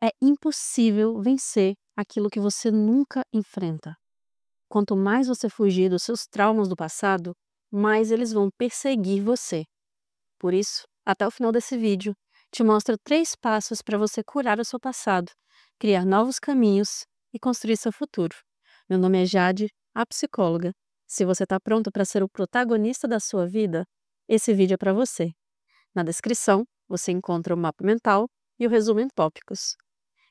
É impossível vencer aquilo que você nunca enfrenta. Quanto mais você fugir dos seus traumas do passado, mais eles vão perseguir você. Por isso, até o final desse vídeo, te mostro 3 passos para você curar o seu passado, criar novos caminhos e construir seu futuro. Meu nome é Jade, a psicóloga. Se você está pronto para ser o protagonista da sua vida, esse vídeo é para você. Na descrição, você encontra o mapa mental e o resumo em tópicos.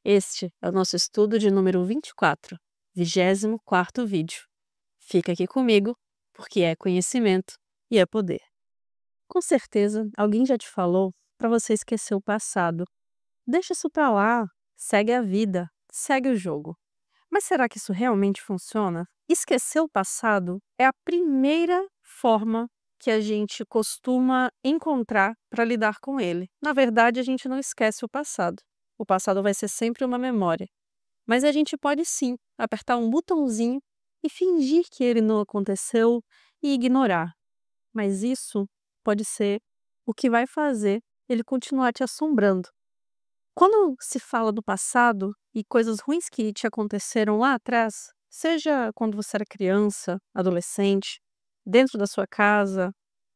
Este é o nosso estudo de número 24, 24º vídeo. Fica aqui comigo, porque é conhecimento e é poder. Com certeza, alguém já te falou para você esquecer o passado. Deixa isso para lá, segue a vida, segue o jogo. Mas será que isso realmente funciona? Esquecer o passado é a primeira forma que a gente costuma encontrar para lidar com ele. Na verdade, a gente não esquece o passado. O passado vai ser sempre uma memória. Mas a gente pode sim apertar um botãozinho e fingir que ele não aconteceu e ignorar. Mas isso pode ser o que vai fazer ele continuar te assombrando. Quando se fala do passado e coisas ruins que te aconteceram lá atrás, seja quando você era criança, adolescente, dentro da sua casa,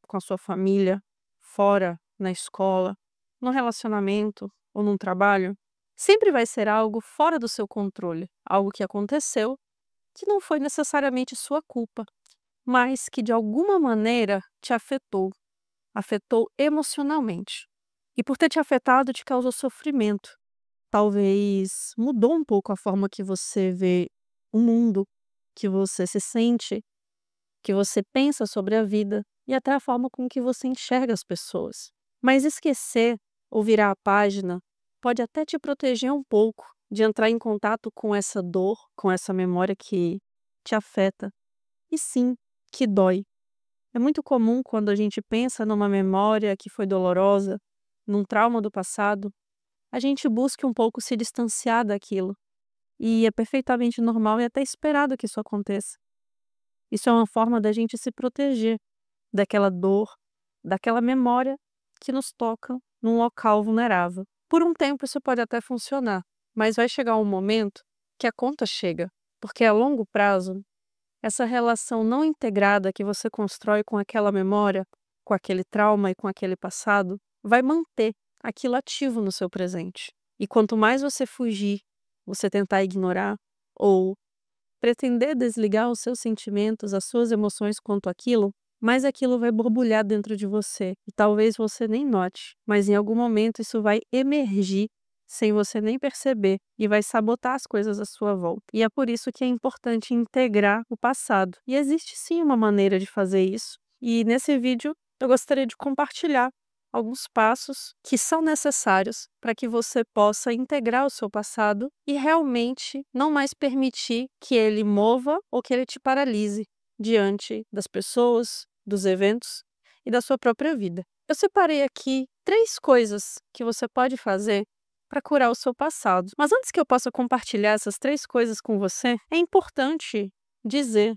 com a sua família, fora, na escola, no relacionamento ou num trabalho, sempre vai ser algo fora do seu controle, algo que aconteceu que não foi necessariamente sua culpa, mas que de alguma maneira te afetou emocionalmente. E por ter te afetado, te causou sofrimento. Talvez mudou um pouco a forma que você vê o mundo, que você se sente, que você pensa sobre a vida e até a forma com que você enxerga as pessoas. Mas esquecer ou virar a página pode até te proteger um pouco de entrar em contato com essa dor, com essa memória que te afeta. E sim, que dói. É muito comum quando a gente pensa numa memória que foi dolorosa, num trauma do passado, a gente busque um pouco se distanciar daquilo. E é perfeitamente normal e até esperado que isso aconteça. Isso é uma forma da gente se proteger daquela dor, daquela memória que nos toca num local vulnerável. Por um tempo isso pode até funcionar, mas vai chegar um momento que a conta chega, porque a longo prazo, essa relação não integrada que você constrói com aquela memória, com aquele trauma e com aquele passado, vai manter aquilo ativo no seu presente. E quanto mais você fugir, você tentar ignorar ou pretender desligar os seus sentimentos, as suas emoções quanto àquilo, mais aquilo vai borbulhar dentro de você. E talvez você nem note, mas em algum momento isso vai emergir sem você nem perceber e vai sabotar as coisas à sua volta. E é por isso que é importante integrar o passado. E existe sim uma maneira de fazer isso. E nesse vídeo eu gostaria de compartilhar alguns passos que são necessários para que você possa integrar o seu passado e realmente não mais permitir que ele mova ou que ele te paralise diante das pessoas, dos eventos e da sua própria vida. Eu separei aqui 3 coisas que você pode fazer para curar o seu passado. Mas antes que eu possa compartilhar essas 3 coisas com você, é importante dizer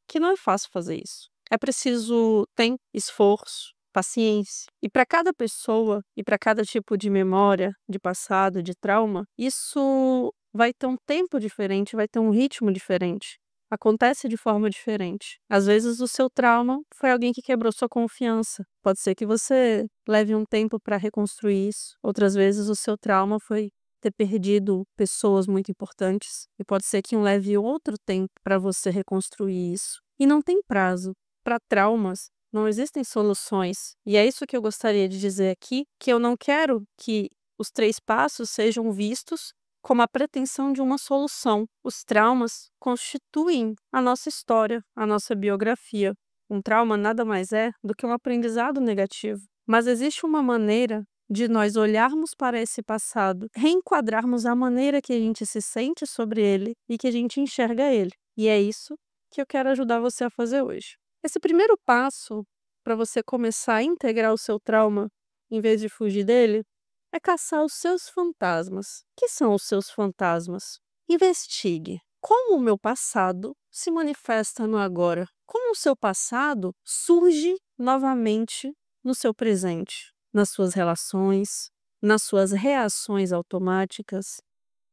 que não é fácil fazer isso. É preciso tempo, esforço, paciência. E para cada pessoa e para cada tipo de memória, de passado, de trauma, isso vai ter um tempo diferente, vai ter um ritmo diferente. Acontece de forma diferente. Às vezes o seu trauma foi alguém que quebrou sua confiança. Pode ser que você leve um tempo para reconstruir isso. Outras vezes o seu trauma foi ter perdido pessoas muito importantes. E pode ser que leve outro tempo para você reconstruir isso. E não tem prazo. Para traumas, não existem soluções. E é isso que eu gostaria de dizer aqui, que eu não quero que os 3 passos sejam vistos como a pretensão de uma solução. Os traumas constituem a nossa história, a nossa biografia. Um trauma nada mais é do que um aprendizado negativo. Mas existe uma maneira de nós olharmos para esse passado, reenquadrarmos a maneira que a gente se sente sobre ele e que a gente enxerga ele. E é isso que eu quero ajudar você a fazer hoje. Esse primeiro passo para você começar a integrar o seu trauma, em vez de fugir dele, é caçar os seus fantasmas. O que são os seus fantasmas? Investigue como o meu passado se manifesta no agora. Como o seu passado surge novamente no seu presente, nas suas relações, nas suas reações automáticas,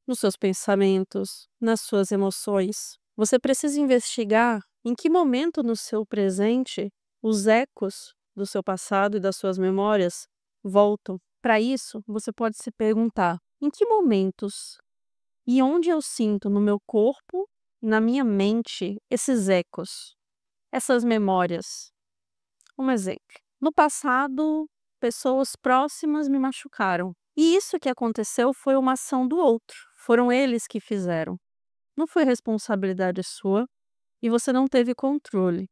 nos seus pensamentos, nas suas emoções. Você precisa investigar em que momento no seu presente os ecos do seu passado e das suas memórias voltam. Para isso, você pode se perguntar: em que momentos e onde eu sinto no meu corpo e na minha mente esses ecos, essas memórias? Um exemplo: no passado, pessoas próximas me machucaram. E isso que aconteceu foi uma ação do outro. Foram eles que fizeram. Não foi responsabilidade sua e você não teve controle.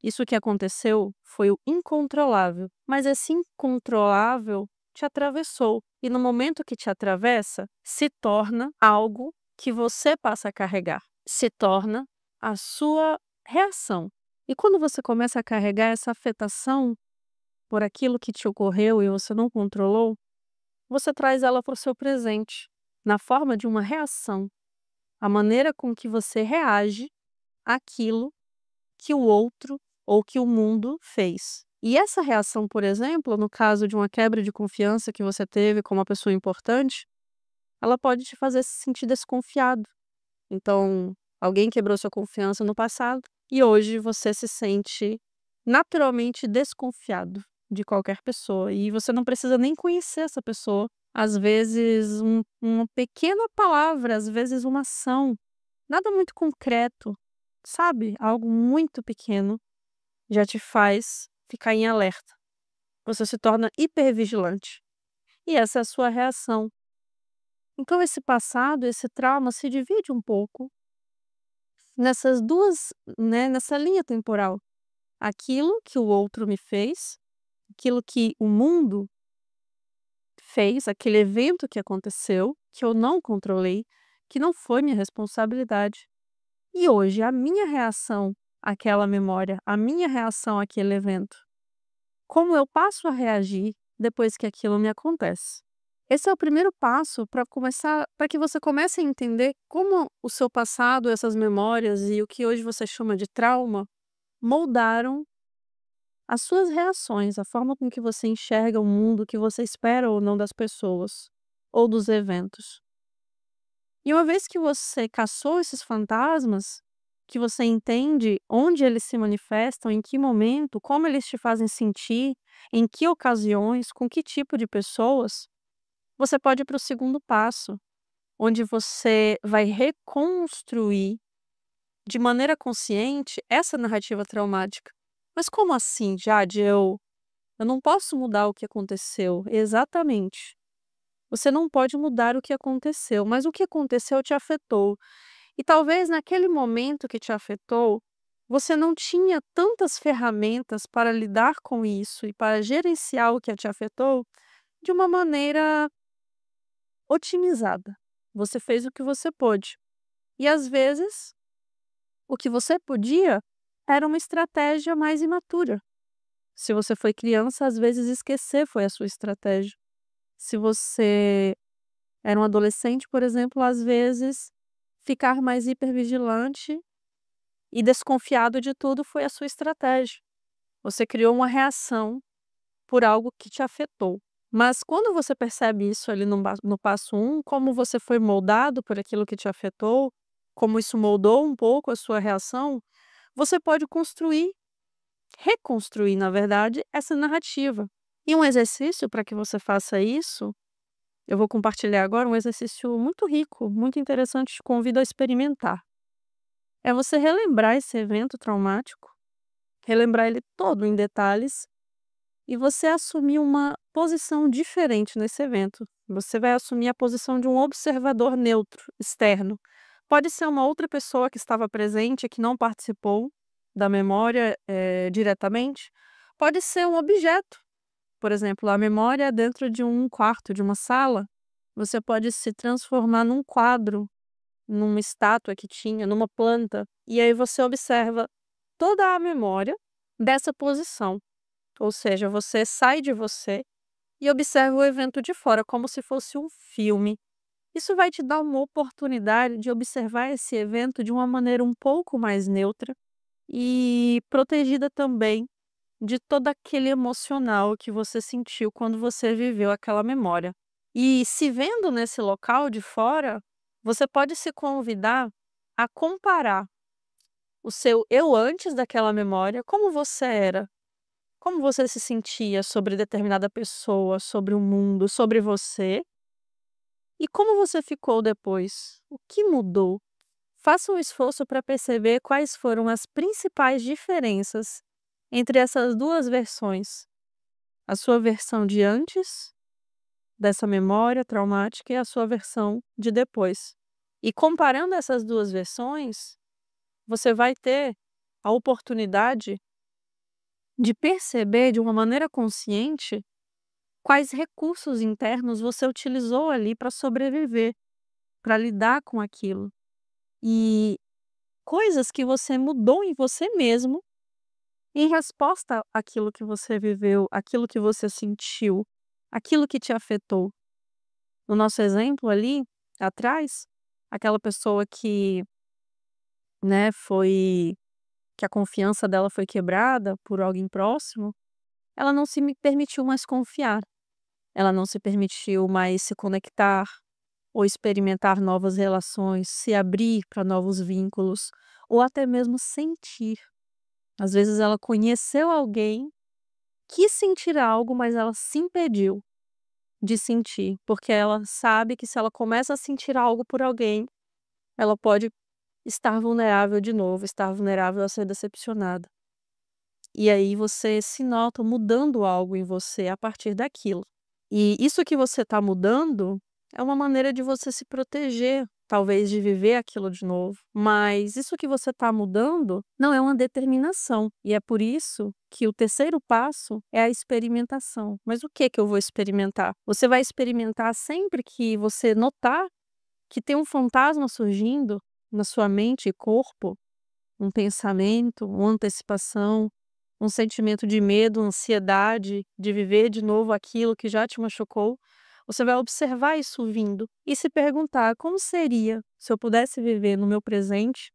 Isso que aconteceu foi o incontrolável, mas esse incontrolável te atravessou. E no momento que te atravessa, se torna algo que você passa a carregar. Se torna a sua reação. E quando você começa a carregar essa afetação por aquilo que te ocorreu e você não controlou, você traz ela para o seu presente, na forma de uma reação. A maneira com que você reage àquilo que o outro ou que o mundo fez. E essa reação, por exemplo, no caso de uma quebra de confiança que você teve com uma pessoa importante, ela pode te fazer se sentir desconfiado. Então, alguém quebrou sua confiança no passado e hoje você se sente naturalmente desconfiado de qualquer pessoa. E você não precisa nem conhecer essa pessoa. Às vezes, uma pequena palavra, às vezes, uma ação, nada muito concreto, sabe? Algo muito pequeno já te faz ficar em alerta. Você se torna hipervigilante. E essa é a sua reação. Então, esse passado, esse trauma se divide um pouco nessas duas, né, nessa linha temporal. Aquilo que o outro me fez, aquilo que o mundo fez, aquele evento que aconteceu, que eu não controlei, que não foi minha responsabilidade. E hoje a minha reação àquela memória, a minha reação àquele evento, como eu passo a reagir depois que aquilo me acontece. Esse é o primeiro passo para que você comece a entender como o seu passado, essas memórias e o que hoje você chama de trauma moldaram as suas reações, a forma com que você enxerga o mundo, o que você espera ou não das pessoas ou dos eventos. E uma vez que você caçou esses fantasmas, que você entende onde eles se manifestam, em que momento, como eles te fazem sentir, em que ocasiões, com que tipo de pessoas, você pode ir para o segundo passo, onde você vai reconstruir de maneira consciente essa narrativa traumática. Mas como assim, Jade? Eu não posso mudar o que aconteceu. Exatamente. Você não pode mudar o que aconteceu, mas o que aconteceu te afetou. E talvez naquele momento que te afetou, você não tinha tantas ferramentas para lidar com isso e para gerenciar o que te afetou de uma maneira otimizada. Você fez o que você pôde. E às vezes, o que você podia era uma estratégia mais imatura. Se você foi criança, às vezes esquecer foi a sua estratégia. Se você era um adolescente, por exemplo, às vezes ficar mais hipervigilante e desconfiado de tudo foi a sua estratégia. Você criou uma reação por algo que te afetou. Mas quando você percebe isso ali no passo 1, como você foi moldado por aquilo que te afetou, como isso moldou um pouco a sua reação, você pode reconstruir, na verdade, essa narrativa. E um exercício para que você faça isso, eu vou compartilhar agora um exercício muito rico, muito interessante, te convido a experimentar. É você relembrar esse evento traumático, relembrar ele todo em detalhes e você assumir uma posição diferente nesse evento. Você vai assumir a posição de um observador neutro, externo. Pode ser uma outra pessoa que estava presente e que não participou da memória diretamente. Pode ser um objeto. Por exemplo, a memória dentro de um quarto, de uma sala. Você pode se transformar num quadro, numa estátua que tinha, numa planta. E aí você observa toda a memória dessa posição. Ou seja, você sai de você e observa o evento de fora, como se fosse um filme. Isso vai te dar uma oportunidade de observar esse evento de uma maneira um pouco mais neutra e protegida também de todo aquele emocional que você sentiu quando você viveu aquela memória. E se vendo nesse local de fora, Você pode se convidar a comparar o seu eu antes daquela memória, como você era, como você se sentia sobre determinada pessoa, sobre o mundo, sobre você, e como você ficou depois. O que mudou? Faça um esforço para perceber quais foram as principais diferenças entre essas duas versões. A sua versão de antes dessa memória traumática e a sua versão de depois. E comparando essas duas versões, você vai ter a oportunidade de perceber de uma maneira consciente quais recursos internos você utilizou ali para sobreviver, para lidar com aquilo. E coisas que você mudou em você mesmo em resposta àquilo que você viveu, aquilo que você sentiu, aquilo que te afetou. No nosso exemplo ali atrás, aquela pessoa que, né, que a confiança dela foi quebrada por alguém próximo, ela não se me permitiu mais confiar. Ela não se permitiu mais se conectar ou experimentar novas relações, se abrir para novos vínculos ou até mesmo sentir. Às vezes ela conheceu alguém, quis sentir algo, mas ela se impediu de sentir, porque ela sabe que se ela começa a sentir algo por alguém, ela pode estar vulnerável de novo, estar vulnerável a ser decepcionada. E aí você se nota mudando algo em você a partir daquilo. E isso que você está mudando é uma maneira de você se proteger, talvez de viver aquilo de novo. Mas isso que você está mudando não é uma determinação. E é por isso que o terceiro passo é a experimentação. Mas o que eu vou experimentar? Você vai experimentar sempre que você notar que tem um fantasma surgindo na sua mente e corpo, um pensamento, uma antecipação, um sentimento de medo, ansiedade, de viver de novo aquilo que já te machucou. Você vai observar isso vindo e se perguntar: como seria se eu pudesse viver no meu presente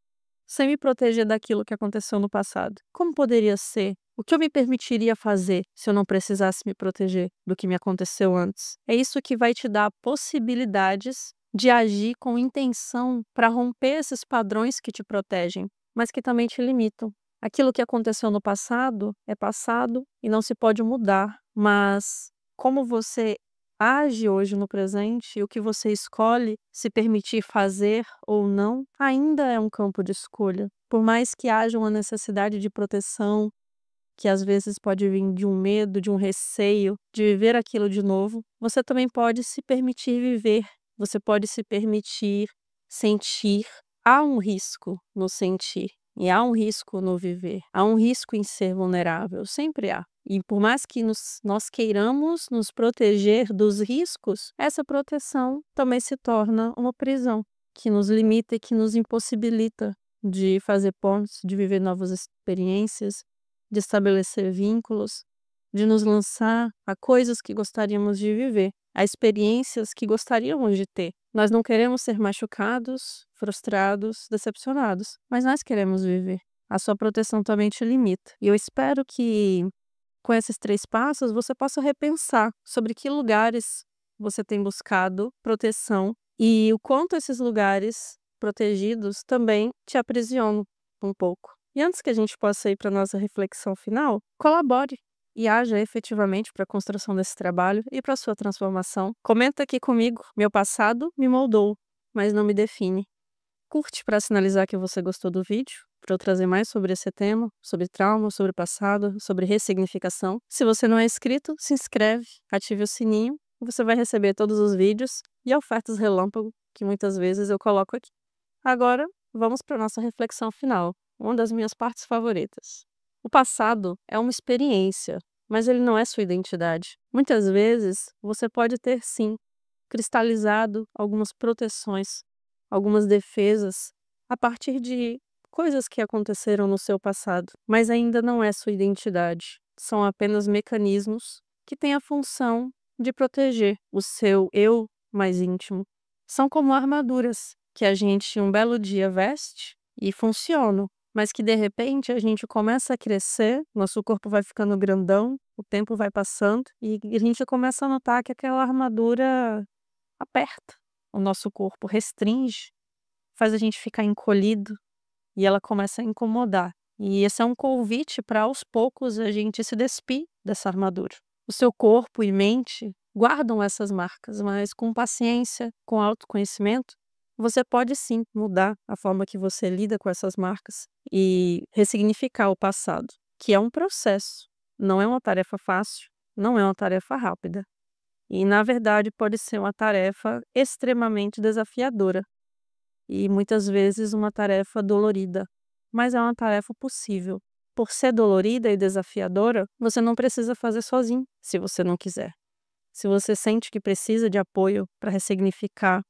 sem me proteger daquilo que aconteceu no passado? Como poderia ser? O que eu me permitiria fazer se eu não precisasse me proteger do que me aconteceu antes? É isso que vai te dar possibilidades de agir com intenção para romper esses padrões que te protegem, mas que também te limitam. Aquilo que aconteceu no passado é passado e não se pode mudar, mas como você age hoje no presente e o que você escolhe se permitir fazer ou não, ainda é um campo de escolha. Por mais que haja uma necessidade de proteção, que às vezes pode vir de um medo, de um receio de viver aquilo de novo, você também pode se permitir viver, você pode se permitir sentir. Há um risco no sentir. E há um risco no viver, há um risco em ser vulnerável, sempre há. E por mais que nós queiramos nos proteger dos riscos, essa proteção também se torna uma prisão, que nos limita e que nos impossibilita de fazer pontos, de viver novas experiências, de estabelecer vínculos, de nos lançar a coisas que gostaríamos de viver, a experiências que gostaríamos de ter. Nós não queremos ser machucados, frustrados, decepcionados, mas nós queremos viver. A sua proteção também te limita. E eu espero que, com esses 3 passos, você possa repensar sobre que lugares você tem buscado proteção e o quanto esses lugares protegidos também te aprisionam um pouco. E antes que a gente possa ir para a nossa reflexão final, colabore e haja efetivamente para a construção desse trabalho e para a sua transformação. Comenta aqui comigo: meu passado me moldou, mas não me define. Curte para sinalizar que você gostou do vídeo, para eu trazer mais sobre esse tema, sobre trauma, sobre passado, sobre ressignificação. Se você não é inscrito, se inscreve, ative o sininho e você vai receber todos os vídeos e ofertas relâmpago que muitas vezes eu coloco aqui. Agora, vamos para a nossa reflexão final, uma das minhas partes favoritas. O passado é uma experiência, mas ele não é sua identidade. Muitas vezes, você pode ter, sim, cristalizado algumas proteções, algumas defesas, a partir de coisas que aconteceram no seu passado, mas ainda não é sua identidade. São apenas mecanismos que têm a função de proteger o seu eu mais íntimo. São como armaduras que a gente um belo dia veste e funcionam, mas que de repente a gente começa a crescer, nosso corpo vai ficando grandão, o tempo vai passando e a gente começa a notar que aquela armadura aperta. o nosso corpo restringe, faz a gente ficar encolhido e ela começa a incomodar. E esse é um convite para aos poucos a gente se despir dessa armadura. O seu corpo e mente guardam essas marcas, mas com paciência, com autoconhecimento, você pode sim mudar a forma que você lida com essas marcas e ressignificar o passado, que é um processo, não é uma tarefa fácil, não é uma tarefa rápida. E, na verdade, pode ser uma tarefa extremamente desafiadora e muitas vezes uma tarefa dolorida, mas é uma tarefa possível. Por ser dolorida e desafiadora, você não precisa fazer sozinho, se você não quiser. Se você sente que precisa de apoio para ressignificar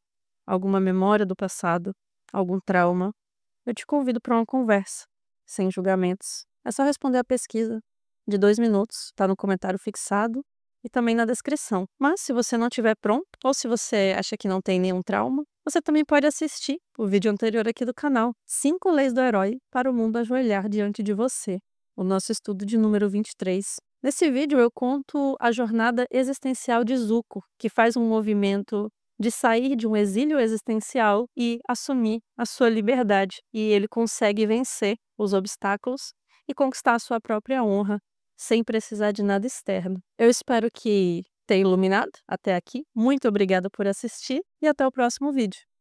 alguma memória do passado, algum trauma, eu te convido para uma conversa, sem julgamentos. É só responder a pesquisa de 2 minutos, está no comentário fixado e também na descrição. Mas se você não estiver pronto, ou se você acha que não tem nenhum trauma, você também pode assistir o vídeo anterior aqui do canal, 5 leis do herói para o mundo ajoelhar diante de você, o nosso estudo de número 23. Nesse vídeo eu conto a jornada existencial de Zuko, que faz um movimento de sair de um exílio existencial e assumir a sua liberdade. E ele consegue vencer os obstáculos e conquistar a sua própria honra, sem precisar de nada externo. Eu espero que tenha iluminado até aqui. Muito obrigada por assistir e até o próximo vídeo.